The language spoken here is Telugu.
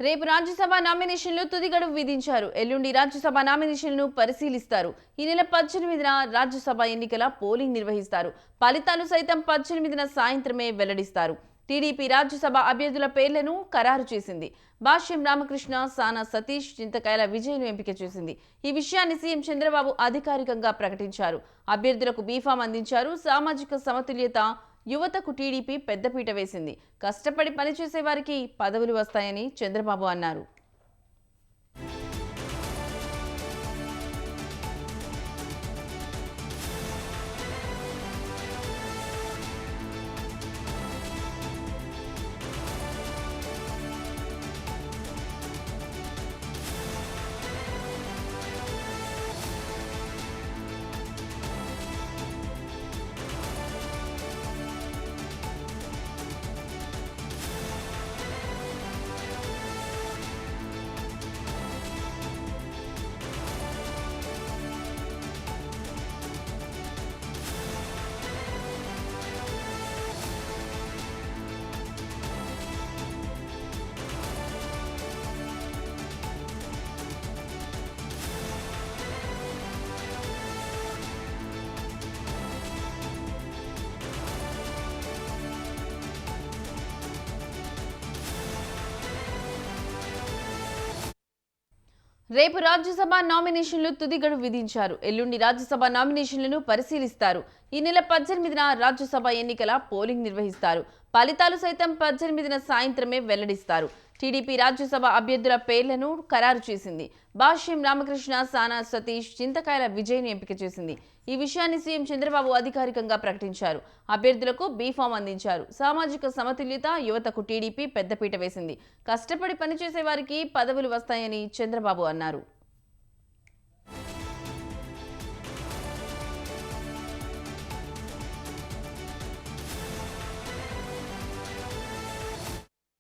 రేపు రాజ్యసభ నామినేషన్లు తుది గడువు విధించారు. ఎల్లుండి రాజ్యసభ నామినేషన్లను పరిశీలిస్తారు. ఈ నెల 18న రాజ్యసభ ఎన్నికల పోలింగ్ నిర్వహిస్తారు. ఫలితాలు సైతం 18న సాయంత్రమే వెల్లడిస్తారు. టీడీపీ రాజ్యసభ అభ్యర్థుల పేర్లను ఖరారు చేసింది. భాష్యం రామకృష్ణ, సానా సతీష్, చింతకాయల విజయ్ను ఎంపిక చేసింది. ఈ విషయాన్ని సీఎం చంద్రబాబు అధికారికంగా ప్రకటించారు. అభ్యర్థులకు బీఫామ్ అందించారు. సామాజిక సమతుల్యత, యువతకు టీడీపీ పెద్దపీట వేసింది. కష్టపడి పనిచేసే వారికి పదవులు వస్తాయని చంద్రబాబు అన్నారు. రేపు రాజ్యసభ నామినేషన్లు తుది గడువు విధించారు. ఎల్లుండి రాజ్యసభ నామినేషన్లను పరిశీలిస్తారు. ఈ నెల 18న రాజ్యసభ ఎన్నికల పోలింగ్ నిర్వహిస్తారు. ఫలితాలు సైతం 18న సాయంత్రమే వెల్లడిస్తారు. టీడీపీ రాజ్యసభ అభ్యర్థుల పేర్లను ఖరారు చేసింది. భాష్యం రామకృష్ణ, సానా సతీష్, చింతకాయల విజయ్ను ఎంపిక చేసింది. ఈ విషయాన్ని సీఎం చంద్రబాబు అధికారికంగా ప్రకటించారు. అభ్యర్థులకు బీఫామ్ అందించారు. సామాజిక సమతుల్యత, యువతకు టీడీపీ పెద్దపీట వేసింది. కష్టపడి పనిచేసే వారికి పదవులు వస్తాయని చంద్రబాబు అన్నారు.